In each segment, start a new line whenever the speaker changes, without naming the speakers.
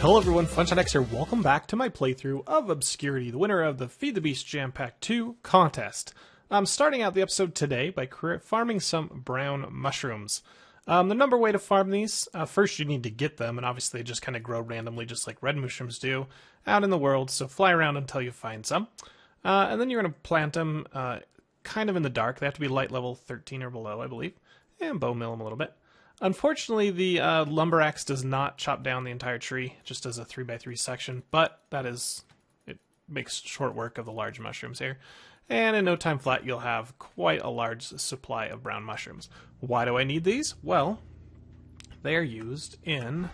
Hello everyone, FunshotX here. Welcome back to my playthrough of Obscurity, the winner of the Feed the Beast Jampacked 2 contest. I'm starting out the episode today by farming some brown mushrooms. The number way to farm these, first you need to get them, and obviously they just kind of grow randomly just like red mushrooms do out in the world, so fly around until you find some. And then you're going to plant them kind of in the dark. They have to be light level 13 or below, I believe, and bow mill them a little bit. Unfortunately, the lumber axe does not chop down the entire tree, it just does a 3x3 section, but it makes short work of the large mushrooms here. And in no time flat, you'll have quite a large supply of brown mushrooms. Why do I need these? Well, they are used in...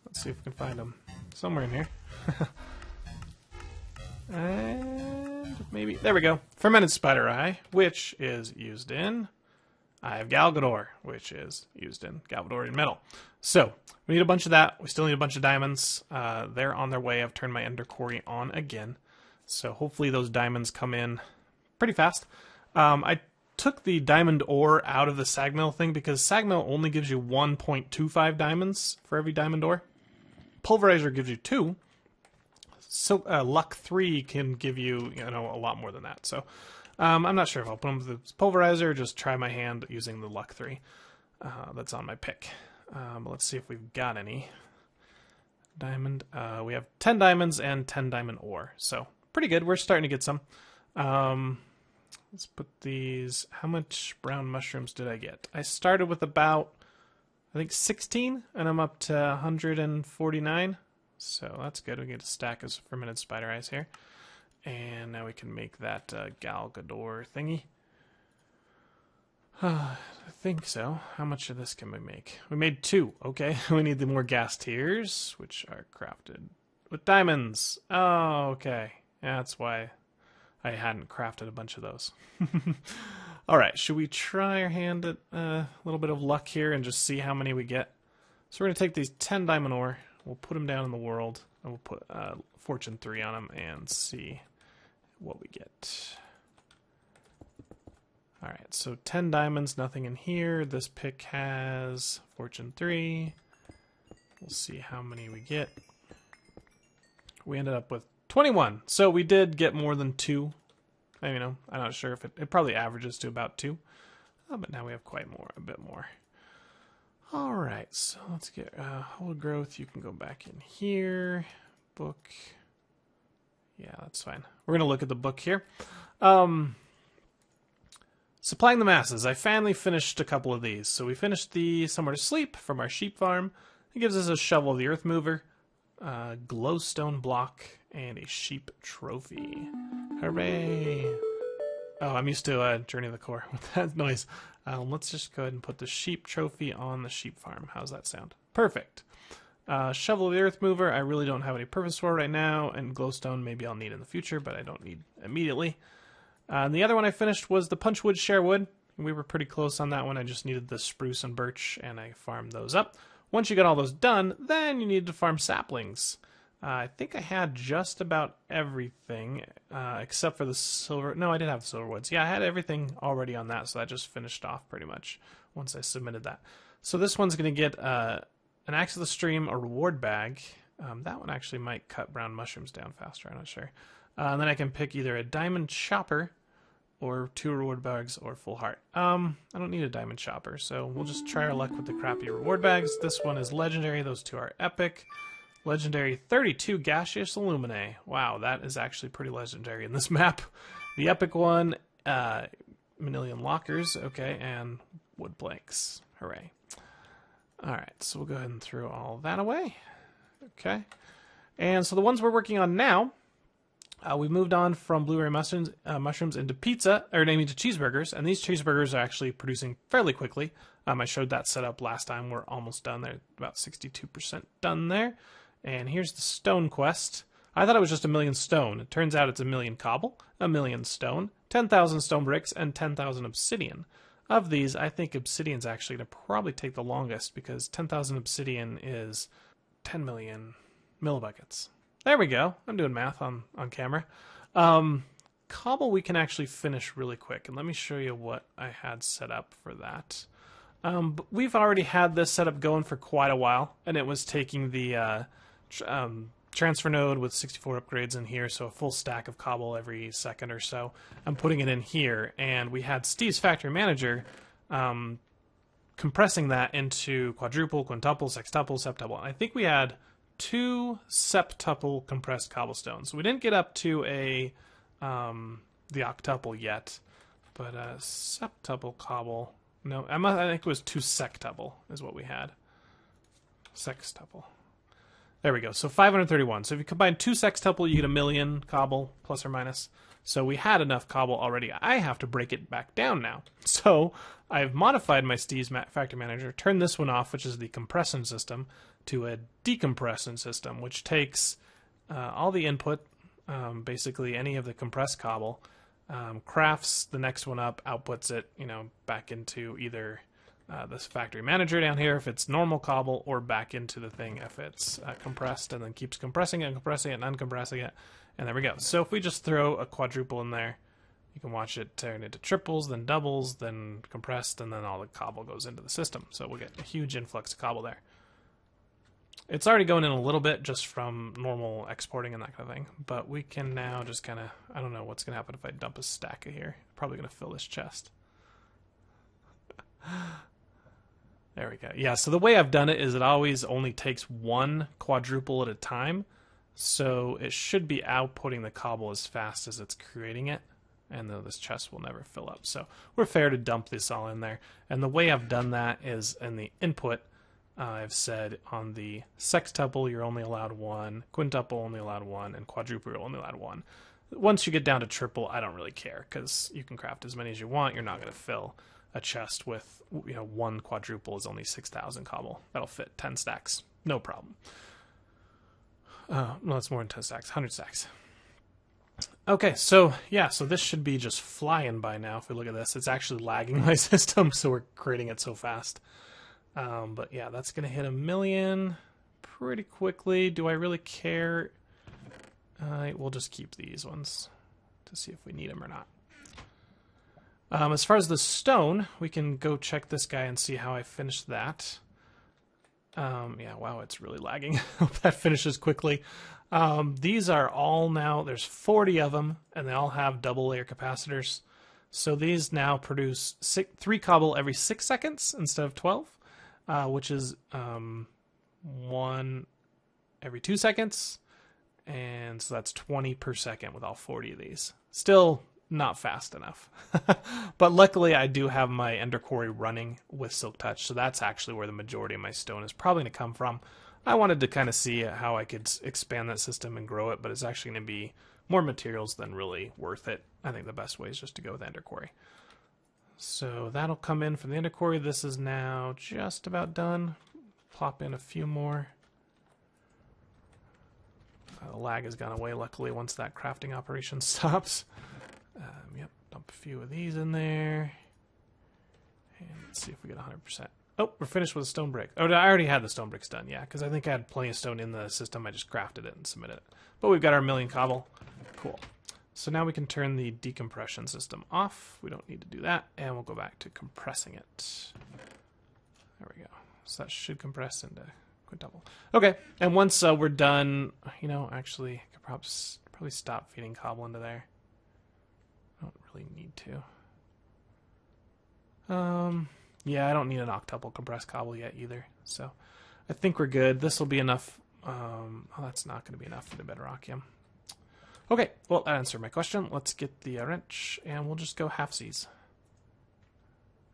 Let's see if we can find them. Somewhere in here. And maybe... There we go. Fermented spider eye, which is used in... I have Galgador, which is used in Galvadorian metal. So, we need a bunch of that. We still need a bunch of diamonds. They're on their way. I've turned my ender quarry on again. So, hopefully those diamonds come in pretty fast. I took the diamond ore out of the sag mill thing because sag mill only gives you 1.25 diamonds for every diamond ore. Pulverizer gives you 2. So, luck 3 can give you, a lot more than that. So, I'm not sure if I'll put them with the pulverizer or just try my hand using the luck 3 that's on my pick. But let's see if we've got any. Diamond. We have 10 diamonds and 10 diamond ore. So, pretty good. We're starting to get some. Let's put these... How much brown mushrooms did I get? I started with about, I think, 16, and I'm up to 149. So, that's good. We get a stack of fermented spider eyes here. And now we can make that Galgador thingy. I think so. How much of this can we make? We made 2. Okay, we need the more gas tiers, which are crafted with diamonds. Oh, okay. Yeah, that's why I hadn't crafted a bunch of those. Alright, should we try our hand at a little bit of luck here and just see how many we get? So we're going to take these 10 diamond ore. We'll put them down in the world. And we'll put Fortune 3 on them and see what we get. Alright, so 10 diamonds, nothing in here. This pick has Fortune 3. We'll see how many we get. We ended up with 21. So we did get more than 2. I'm not sure if it probably averages to about 2. But now we have a bit more. Alright, so let's get whole growth. You can go back in here. Book. Yeah, that's fine. We're going to look at the book here. Supplying the masses. I finally finished a couple of these. So we finished the Somewhere to Sleep from our sheep farm. It gives us a shovel of the earth mover, a glowstone block, and a sheep trophy. Hooray! Oh, I'm used to Journey of the Core with that noise. Let's just go ahead and put the sheep trophy on the sheep farm. How's that sound? Perfect. Shovel of the earth mover, I really don't have any purpose for right now, and glowstone maybe I'll need in the future, but I don't need immediately. And the other one I finished was the punchwood sharewood. We were pretty close on that one. I just needed the spruce and birch, and I farmed those up. Once you get all those done, then you need to farm saplings. I think I had just about everything, except for the silver... No, I did have the silver woods. Yeah, I had everything already on that, so that just finished off pretty much once I submitted that. So this one's going to get... an Axe of the Stream, a reward bag. That one actually might cut brown mushrooms down faster, I'm not sure. And then I can pick either a diamond chopper or 2 reward bags or full heart. I don't need a diamond chopper, so we'll just try our luck with the crappy reward bags. This one is legendary, those 2 are epic. Legendary 32 gaseous illuminae. Wow, that is actually pretty legendary in this map. The epic one, manilian lockers, okay, and wood planks. Hooray. Alright, so we'll go ahead and throw all that away. Okay. And so the ones we're working on now, we've moved on from blueberry mushrooms into pizza, or naming to cheeseburgers, and these cheeseburgers are actually producing fairly quickly. I showed that setup last time. We're almost done there, about 62% done there. And here's the stone quest. I thought it was just 1,000,000 stone. It turns out it's 1,000,000 cobble, 1,000,000 stone, 10,000 stone bricks, and 10,000 obsidian. Of these, I think obsidian's actually going to probably take the longest because 10,000 obsidian is 10 million millibuckets. There we go. I'm doing math on camera. Cobble we can actually finish really quick. And let me show you what I had set up for that. But we've already had this setup going for quite a while, and it was taking the transfer node with 64 upgrades in here, so a full stack of cobble every second or so. I'm putting it in here, and we had Steve's Factory Manager compressing that into quadruple, quintuple, sextuple, septuple. I think we had 2 septuple compressed cobblestones. We didn't get up to the octuple yet, but septuple cobble. No, I think it was 2 sectuple is what we had. Sextuple. There we go. So 531. So if you combine 2 sextuple, you get 1,000,000 cobble, plus or minus. So we had enough cobble already. I have to break it back down now. So I've modified my Steve's Factory Manager, turned this one off, which is the compression system, to a decompression system, which takes all the input, basically any of the compressed cobble, crafts the next one up, outputs it, back into either this factory manager down here if it's normal cobble, or back into the thing if it's compressed, and then keeps compressing it and compressing it and uncompressing it. And there we go. So if we just throw a quadruple in there, you can watch it turn into triples, then doubles, then compressed, and then all the cobble goes into the system. So we'll get a huge influx of cobble there. It's already going in a little bit just from normal exporting and that kind of thing. But we can now just kind of, I don't know what's going to happen if I dump a stack of here. Probably going to fill this chest. There we go. Yeah, so the way I've done it is it always only takes 1 quadruple at a time. So it should be outputting the cobble as fast as it's creating it. And though this chest will never fill up. So we're fair to dump this all in there. And the way I've done that is in the input, I've said on the sextuple you're only allowed 1, quintuple only allowed 1, and quadruple you're only allowed 1. Once you get down to triple, I don't really care, because you can craft as many as you want. You're not going to fill a chest with, 1 quadruple is only 6,000 cobble. That'll fit 10 stacks, no problem. No, it's more than 10 stacks, 100 stacks. Okay, so yeah, so this should be just flying by now. If we look at this, it's actually lagging my system, so we're creating it so fast. But yeah, that's going to hit 1,000,000 pretty quickly. Do I really care? We'll just keep these ones to see if we need them or not. As far as the stone, we can go check this guy and see how I finished that. Yeah, wow, it's really lagging. Hope that finishes quickly. These are all now, there's 40 of them, and they all have double layer capacitors. So these now produce 3 cobble every 6 seconds instead of 12, which is 1 every 2 seconds. And so that's 20 per second with all 40 of these. Still not fast enough. But luckily I do have my Ender Quarry running with Silk Touch, so that's actually where the majority of my stone is probably going to come from. I wanted to kind of see how I could expand that system and grow it, but it's actually going to be more materials than really worth it. I think the best way is just to go with Ender Quarry. So that'll come in from the Ender Quarry. This is now just about done. Plop in a few more. The lag has gone away, luckily, once that crafting operation stops. Yep, dump a few of these in there. And let's see if we get 100%. Oh, we're finished with a stone brick. Oh, I already had the stone bricks done, yeah, because I think I had plenty of stone in the system. I just crafted it and submitted it. But we've got our 1,000,000 cobble. Cool. So now we can turn the decompression system off. We don't need to do that. And we'll go back to compressing it. There we go. So that should compress into quintuple. Okay, and once we're done, actually, I could probably stop feeding cobble into there. I don't really need to. Yeah, I don't need an octuple compressed cobble yet either. So I think we're good. This will be enough. That's not going to be enough for the bedrock, yeah. Okay, well, that answered my question. Let's get the wrench, and we'll just go halfsies.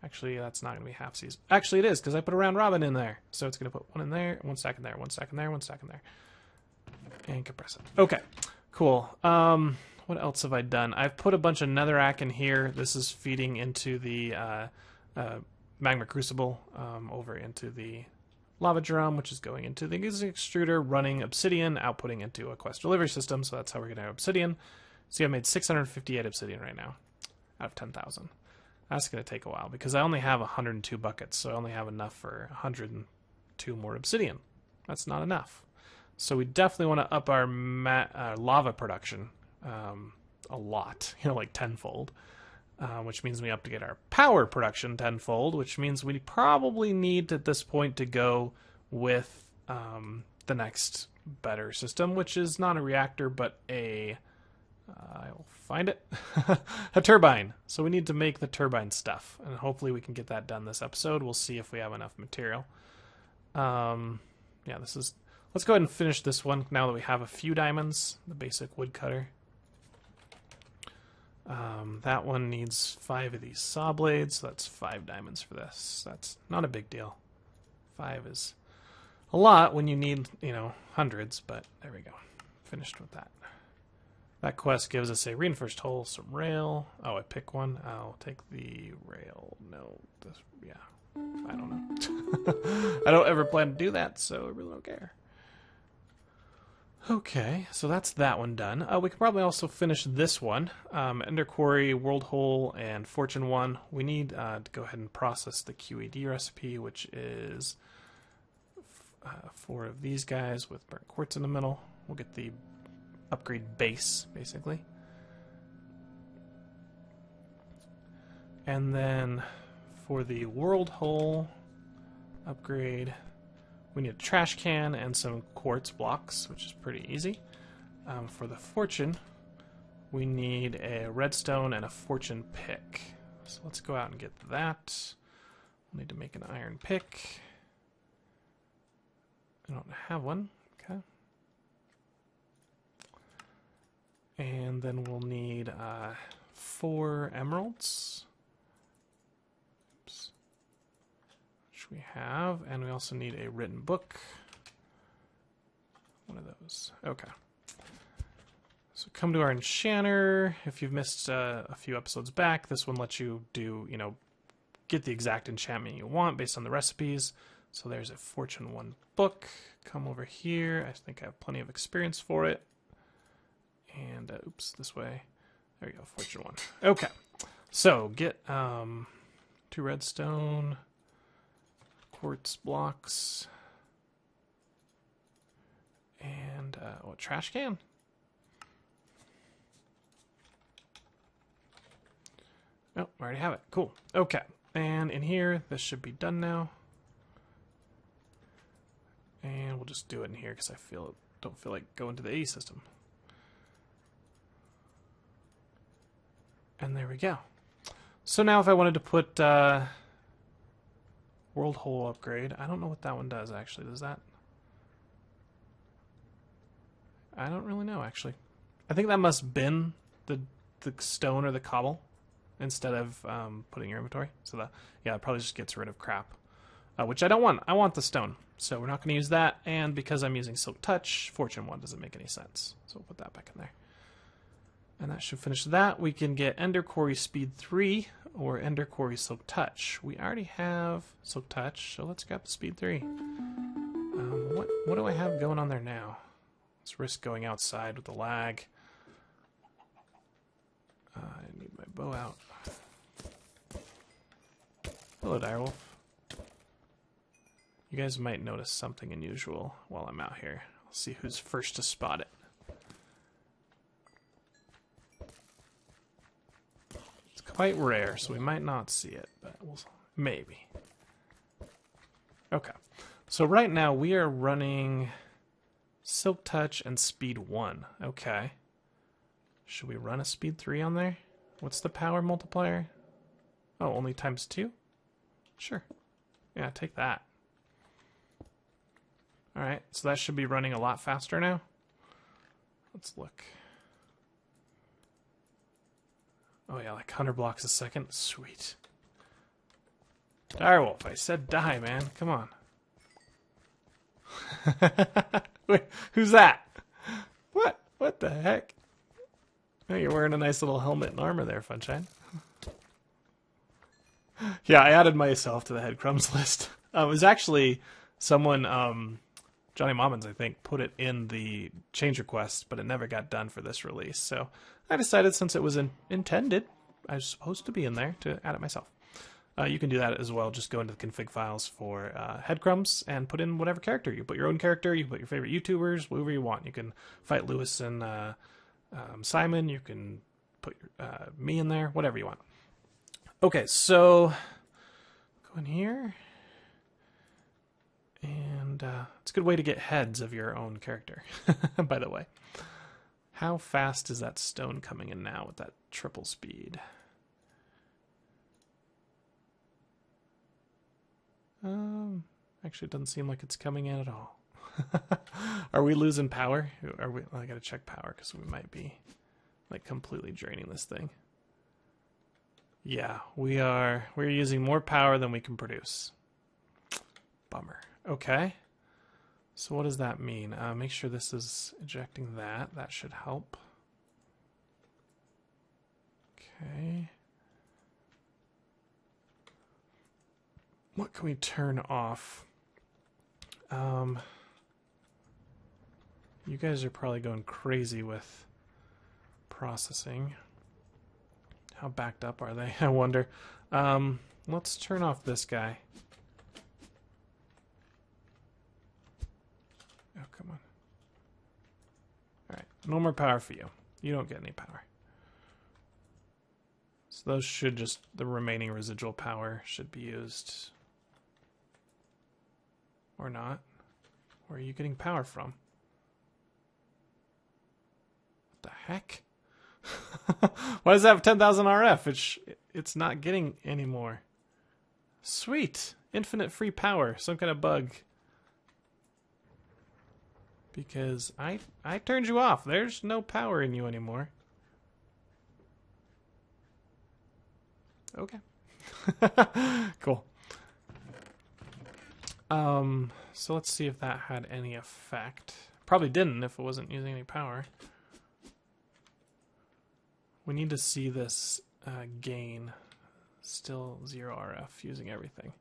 Actually, that's not going to be halfsies. Actually, it is, because I put a round robin in there. So it's going to put 1 in there, 1 stack in there, 1 stack in there, 1 stack in there. And compress it. Okay, cool. What else have I done? I've put a bunch of netherrack in here. This is feeding into the magma crucible, over into the lava drum, which is going into the extruder, running obsidian, outputting into a quest delivery system. So that's how we're going to have obsidian. See, I made 658 obsidian right now out of 10,000. That's going to take a while because I only have 102 buckets, so I only have enough for 102 more obsidian. That's not enough. So we definitely want to up our lava production a lot, like tenfold. which means we have to get our power production tenfold, which means we probably need at this point to go with the next better system, which is not a reactor, but a... I'll find it. A turbine. So we need to make the turbine stuff, and hopefully we can get that done this episode. We'll see if we have enough material. Yeah, this is... Let's go ahead and finish this one now that we have a few diamonds. The basic woodcutter. That one needs 5 of these saw blades, so that's 5 diamonds for this. That's not a big deal. 5 is a lot when you need, you know, hundreds, but there we go. Finished with that. That quest gives us a reinforced hull, some rail. Oh, I pick one. I'll take the rail. No, this, yeah. I don't know. I don't ever plan to do that, so I really don't care. Okay, so that's that one done. We could probably also finish this one. Ender Quarry, World Hole, and Fortune 1. We need to go ahead and process the QED recipe, which is 4 of these guys with burnt quartz in the middle. We'll get the upgrade base, basically. And then for the World Hole upgrade, we need a trash can and some quartz blocks, which is pretty easy. For the fortune, we need a redstone and a fortune pick. So let's go out and get that. We'll need to make an iron pick. I don't have one. Okay. And then we'll need 4 emeralds. Oops. Which we have. And we also need a written book. One of those. Okay. So come to our enchanter. If you've missed a few episodes back, this one lets you do, you know, get the exact enchantment you want based on the recipes. So there's a Fortune 1 book. Come over here. I think I have plenty of experience for it. And, oops, this way. There we go, Fortune 1. Okay. So, get 2 redstone, quartz blocks, and, a trash can. Oh, I already have it. Cool. Okay. And in here, this should be done now. And we'll just do it in here because I don't feel like going to the A system. And there we go. So now if I wanted to put World Hole upgrade, I don't know what that one does actually. Does that? I don't really know actually. I think that must have been the stone or the cobble instead of putting your inventory. So that, yeah, it probably just gets rid of crap, which I don't want. I want the stone. So we're not going to use that. And because I'm using Silk Touch, Fortune 1 doesn't make any sense. So we'll put that back in there. And that should finish that. We can get Ender Quarry Speed 3 or Ender Quarry Silk Touch. We already have Silk Touch, so let's grab the Speed 3. What do I have going on there now? Let's risk going outside with the lag. I need my bow out. Hello, Direwolf. You guys might notice something unusual while I'm out here. I'll see who's first to spot it. It's quite rare, so we might not see it, but we'll maybe. Okay. So right now we are running Silk Touch and Speed 1. Okay. Should we run a Speed 3 on there? What's the power multiplier? Oh, only times 2? Sure. Yeah, take that. Alright, so that should be running a lot faster now. Let's look. Oh yeah, like 100 blocks a second. Sweet. Direwolf, I said die, man. Come on. Wait, who's that? What? What the heck? Oh, you're wearing a nice little helmet and armor there, Funshine. Yeah, I added myself to the headcrumbs list. It was actually someone, JohnnyMobbins, I think, put it in the change request, but it never got done for this release. So I decided since it was intended, I was supposed to be in there, to add it myself. You can do that as well. Just go into the config files for headcrumbs and put in whatever character. You put your own character, you put your favorite YouTubers, whoever you want. You can fight Lewis and Simon. You can put me in there, whatever you want. Okay, so go in here. And it's a good way to get heads of your own character, by the way. How fast is that stone coming in now with that triple speed? Actually, it doesn't seem like it's coming in at all. Are we losing power? Are we? I gotta check power because we might be like completely draining this thing. Yeah, we are. We're using more power than we can produce. Bummer. Okay. So what does that mean? Make sure this is ejecting that. That should help. Okay. What can we turn off? You guys are probably going crazy with processing. How backed up are they? I wonder. Let's turn off this guy. Oh, come on. Alright, no more power for you. You don't get any power. So those should just, the remaining residual power should be used. Or not. Where are you getting power from? What the heck? Why does that have 10,000 RF? It's not getting any more. Sweet! Infinite free power. Some kind of bug. Because I turned you off. There's no power in you anymore. Okay. Cool. So let's see if that had any effect. Probably didn't if it wasn't using any power. We need to see this gain. Still 0 RF using everything.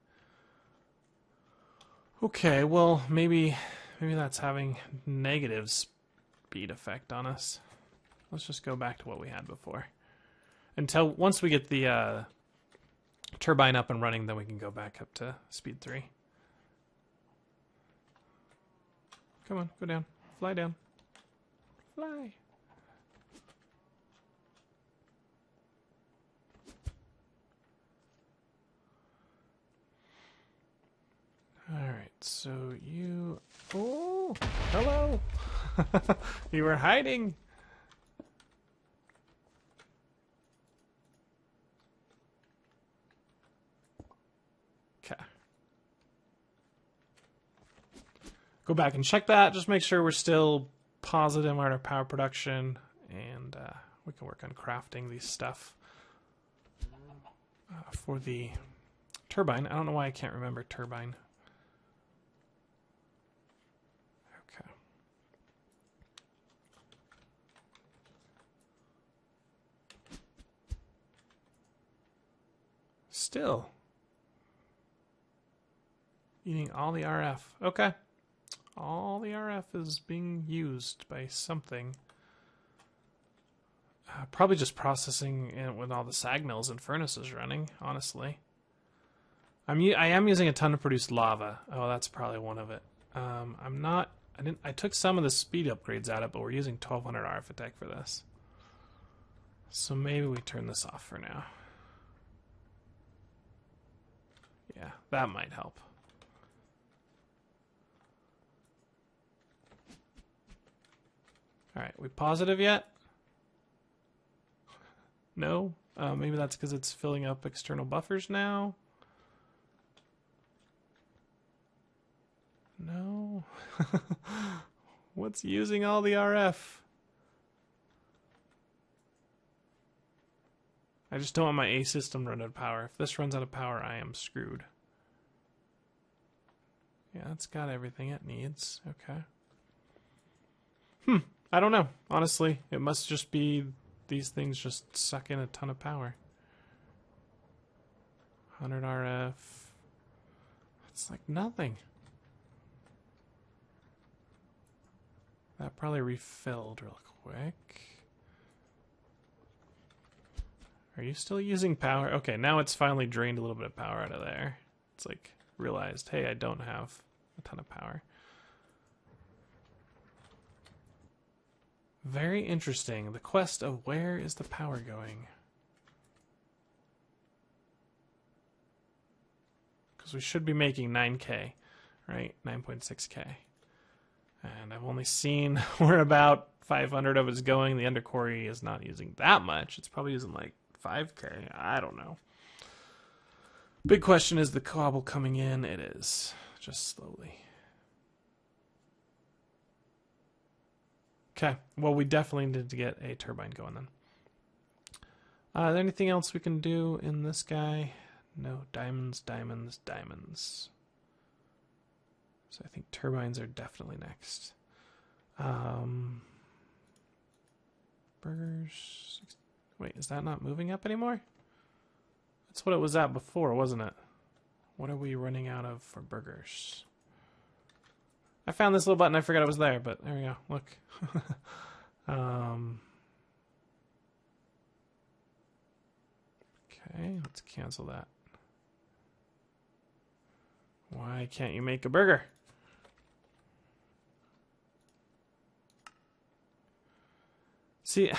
Okay, well maybe that's having negative speed effect on us. Let's just go back to what we had before. Until once we get the turbine up and running, then we can go back up to speed 3. Come on, go down. Fly down. Fly. Alright, so you... Oh! Hello! You were hiding! Okay. Go back and check that. Just make sure we're still positive on our power production. And we can work on crafting these stuff for the turbine. I don't know why I can't remember turbine. Still eating all the RF. Okay. All the RF is being used by something. Probably just processing it when all the sag mills and furnaces running, honestly. I am using a ton to produce lava. Oh, that's probably one of it. I took some of the speed upgrades out of it, but we're using 1200 RF attack for this. So maybe we turn this off for now. Yeah, that might help. Alright, we positive yet? No? Maybe that's because it's filling up external buffers now? No? What's using all the RF? I just don't want my A system to run out of power. If this runs out of power, I am screwed. Yeah, it's got everything it needs. Okay. I don't know. Honestly, it must just be these things just suck in a ton of power. 100 RF. It's like nothing. That probably refilled real quick. Are you still using power? Okay, now it's finally drained a little bit of power out of there. It's like realized, hey, I don't have a ton of power. Very interesting. The quest of where is the power going? because we should be making 9K, right? 9.6K. And I've only seen where about 500 of it is going. The underquarry is not using that much. It's probably using like 5K. I don't know. Big question, is the cobble coming in? It is, just slowly. Okay, well, we definitely need to get a turbine going then. Is there anything else we can do in this guy? No, diamonds, diamonds, diamonds. So I think turbines are definitely next. Burgers. Wait, is that not moving up anymore? That's what it was at before, wasn't it? What are we running out of for burgers? I found this little button. I forgot it was there, but there we go. Look. Okay, let's cancel that. Why can't you make a burger? See,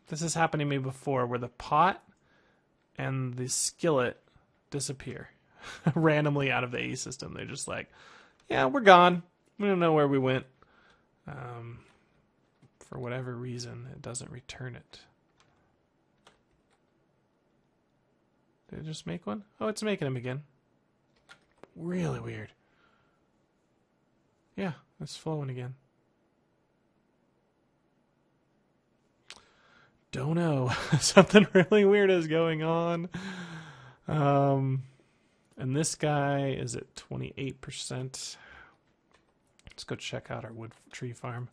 this has happened to me before where the pot and the skillet disappear randomly out of the A system. They're just like, yeah, we're gone. We don't know where we went. For whatever reason, it doesn't return it. Did it just make one? Oh, it's making them again. Really weird. Yeah, it's flowing again. Don't know. Something really weird is going on. And this guy is at 28%. Let's go check out our wood tree farm.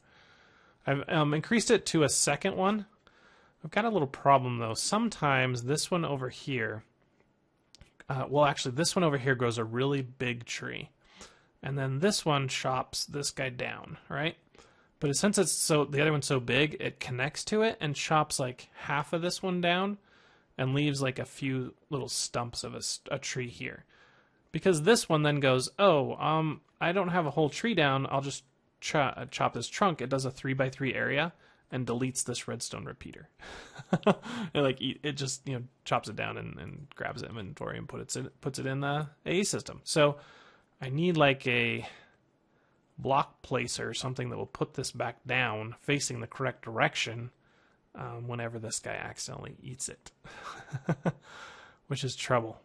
I've increased it to a second one. I've got a little problem though. Sometimes this one over here, well actually this one over here grows a really big tree. And then this one chops this guy down, right? But since it's so, the other one's so big, it connects to it and chops like half of this one down and leaves like a few little stumps of a tree here. Because this one then goes, oh, I don't have a whole tree down. I'll just chop this trunk. It does a 3x3 area and deletes this redstone repeater. It just, you know, chops it down and grabs the inventory and puts it in the A system. So I need like a block placer or something that will put this back down facing the correct direction whenever this guy accidentally eats it, which is trouble.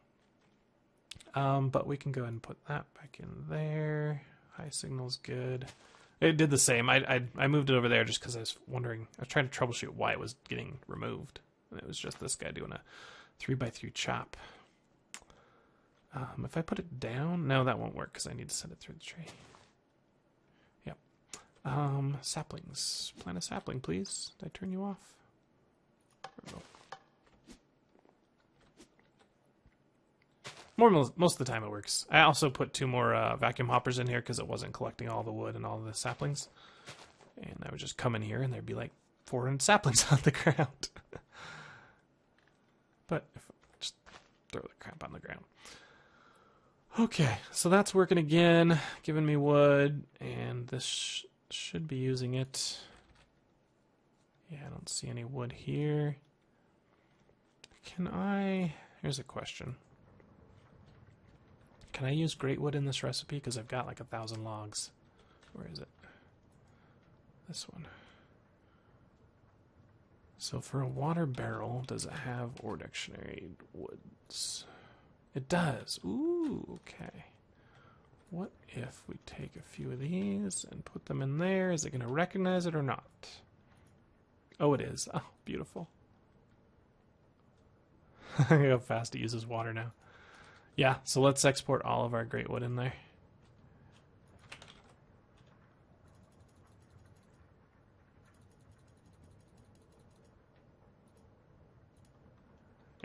But we can go ahead and put that back in there. High signal's good. It did the same. I moved it over there just because I was wondering. I was trying to troubleshoot why it was getting removed, and it was just this guy doing a 3x3 chop. If I put it down, no, that won't work because I need to send it through the tree. Yep. Saplings. Plant a sapling, please. Did I turn you off? Most of the time it works. I also put 2 more vacuum hoppers in here because it wasn't collecting all the wood and all the saplings. And I would just come in here and there'd be like 400 saplings on the ground. But if I just throw the crap on the ground. Okay, so that's working again, giving me wood, and this should be using it. Yeah, I don't see any wood here. Can I... Here's a question. Can I use great wood in this recipe? Because I've got like 1,000 logs. Where is it? This one. So for a water barrel, does it have ore dictionary woods? It does. Ooh, okay. What if we take a few of these and put them in there? Is it going to recognize it or not? Oh, it is. Oh, beautiful. Look how fast it uses water now. Yeah, so let's export all of our great wood in there.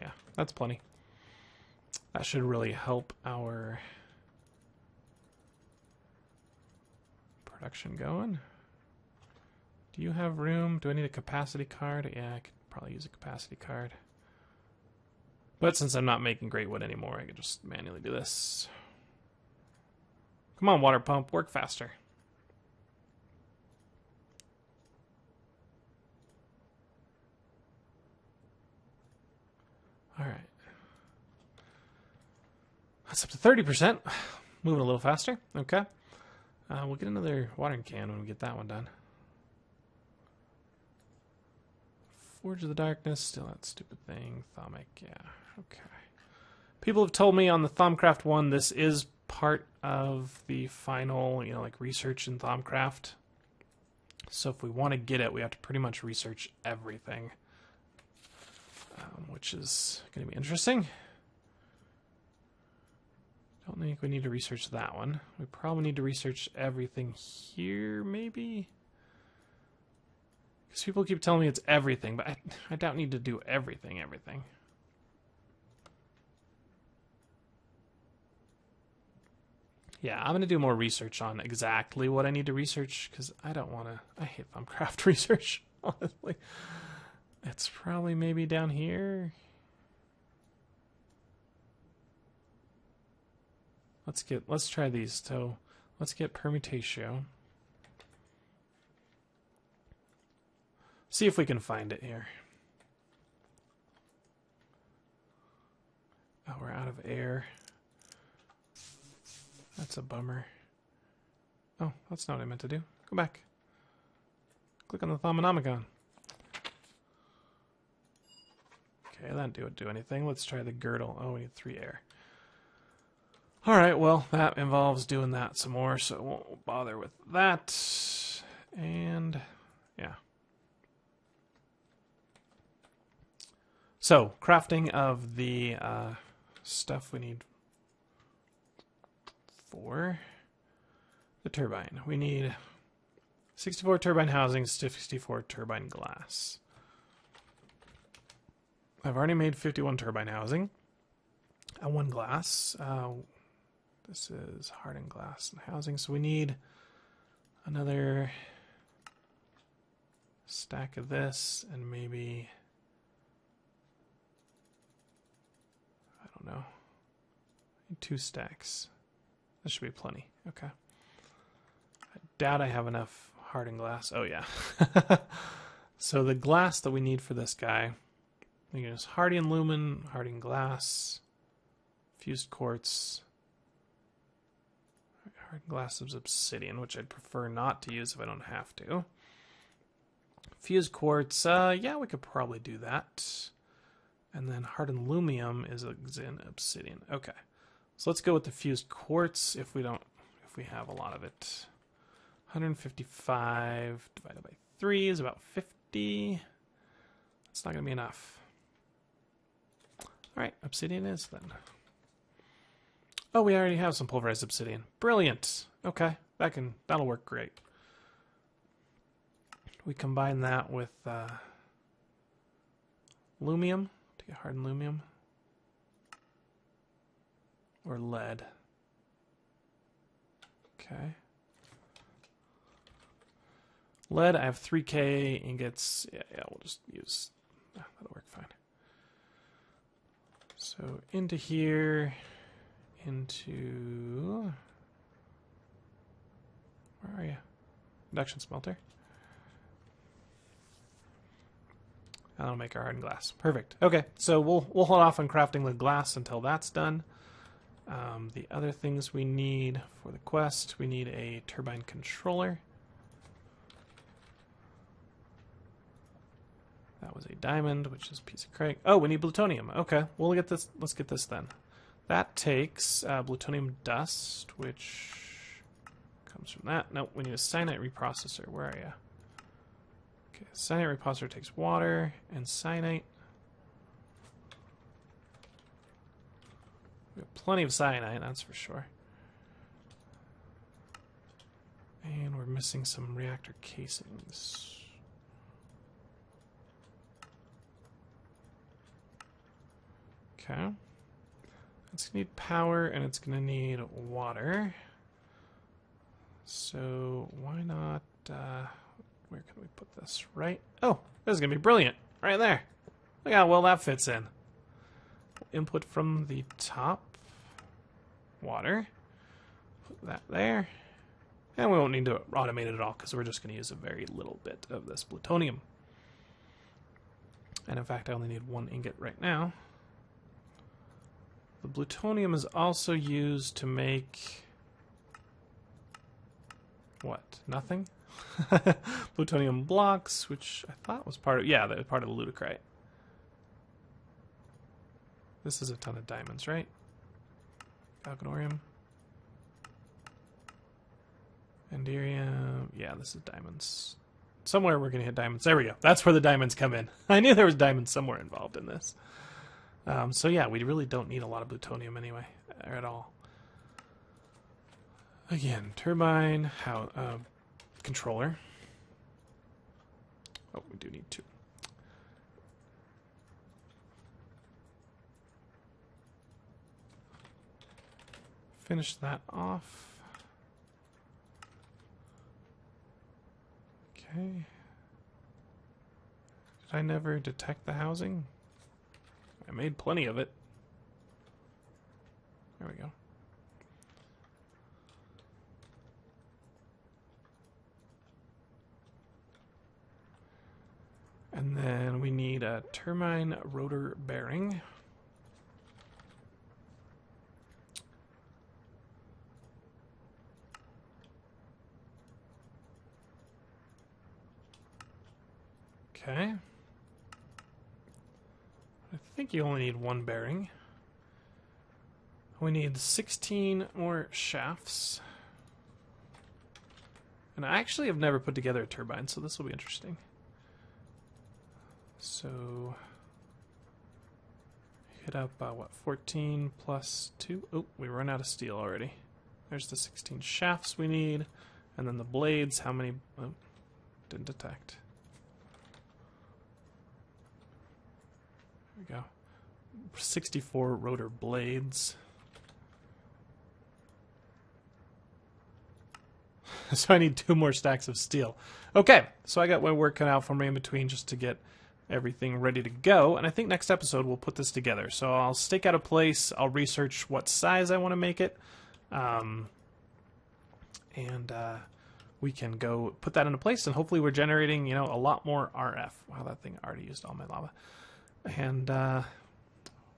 Yeah, that's plenty. That should really help our production going. Do you have room? Do I need a capacity card? Yeah, I could probably use a capacity card. But since I'm not making great wood anymore, I could just manually do this. Come on, water pump, work faster. All right. That's up to 30%. Moving a little faster. Okay. We'll get another watering can when we get that one done. Forge of the Darkness, still that stupid thing. Thaumic, yeah. Okay. People have told me on the Thaumcraft one, this is part of the final, like research in Thaumcraft. So if we want to get it, we have to pretty much research everything. Which is going to be interesting. Don't think we need to research that one. We probably need to research everything here, maybe? Because people keep telling me it's everything, but I don't need to do everything. Yeah, I'm going to do more research on exactly what I need to research, because I don't want to... I hate Thaumcraft research, honestly. It's probably maybe down here. Let's try these. So let's get permutatio. See if we can find it here. Oh, we're out of air. That's a bummer. Oh, that's not what I meant to do. Go back. Click on the Thaumonomicon. Okay, that didn't do anything. Let's try the girdle. Oh, we need 3 air. Alright, well, that involves doing that some more, so I won't bother with that. And, yeah. So, crafting of the stuff we need for the turbine. We need 64 turbine housings, 64 turbine glass. I've already made 51 turbine housing and 1 glass. This is hardened glass and housing, so we need another stack of this and maybe, I don't know, 2 stacks. That should be plenty. Okay. I doubt I have enough hardened glass. Oh, yeah. So the glass that we need for this guy, we use hardened lumen, hardened glass, fused quartz, hardened glass of obsidian, which I'd prefer not to use if I don't have to. Fused quartz, yeah, we could probably do that. And then hardened lumium is in obsidian. Okay. So let's go with the fused quartz if we have a lot of it. 155 divided by 3 is about 50. That's not going to be enough. All right, obsidian is then. Oh, we already have some pulverized obsidian. Brilliant. Okay, that'll work great. We combine that with lumium to get hardened lumium. Or lead. Okay. Lead, I have 3K ingots. Yeah, we'll just use... that'll work fine. So into here, into... Where are you? Induction smelter. That'll make our hardened glass. Perfect. Okay, so we'll hold off on crafting the glass until that's done. The other things we need for the quest, we need a turbine controller. That was a diamond, which is a piece of crate. Oh, we need plutonium. Okay, we'll get this. Let's get this then. That takes plutonium dust, which comes from that. No, we need a cyanide reprocessor. Where are you? Okay, cyanide reprocessor takes water and cyanide. We have plenty of cyanide, that's for sure. And we're missing some reactor casings. Okay. It's going to need power and it's going to need water. So why not, where can we put this? Right? Oh, this is going to be brilliant. Right there. Look how well that fits in. Input from the top. Water. Put that there. And we won't need to automate it at all because we're just going to use a very little bit of this plutonium. And in fact, I only need 1 ingot right now. The plutonium is also used to make... what? Nothing? Plutonium blocks, which I thought was part of... yeah, that was part of the ludicrite. This is a ton of diamonds, right? Falconorium. Anderium. Yeah, this is diamonds. Somewhere we're going to hit diamonds. There we go. That's where the diamonds come in. I knew there was diamonds somewhere involved in this. So yeah, we really don't need a lot of plutonium anyway, or at all. Again, turbine, controller. Oh, we do need 2. Finish that off. Okay. Did I never detect the housing? I made plenty of it. There we go. And then we need a turbine rotor bearing. Okay. I think you only need 1 bearing. We need 16 more shafts. And I actually have never put together a turbine, so this will be interesting. So, hit up, what, 14 plus 2? Oh, we run out of steel already. There's the 16 shafts we need. And then the blades, how many? Oh, didn't detect. There we go. 64 rotor blades. So I need 2 more stacks of steel. Okay, so I got my work cut out for me in between just to get everything ready to go. And I think next episode we'll put this together. So I'll stake out a place. I'll research what size I want to make it. We can go put that into place. And hopefully we're generating, you know, a lot more RF. Wow, that thing already used all my lava. And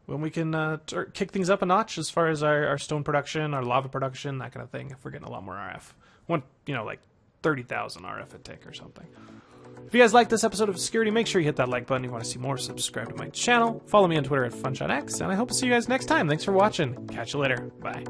when we can kick things up a notch as far as our stone production, our lava production, that kind of thing, if we're getting a lot more RF. One, you know, like 30,000 RF a tick or something. If you guys like this episode of Obscurity, make sure you hit that like button. If you want to see more, subscribe to my channel. Follow me on Twitter at FunshotX, and I hope to see you guys next time. Thanks for watching. Catch you later. Bye.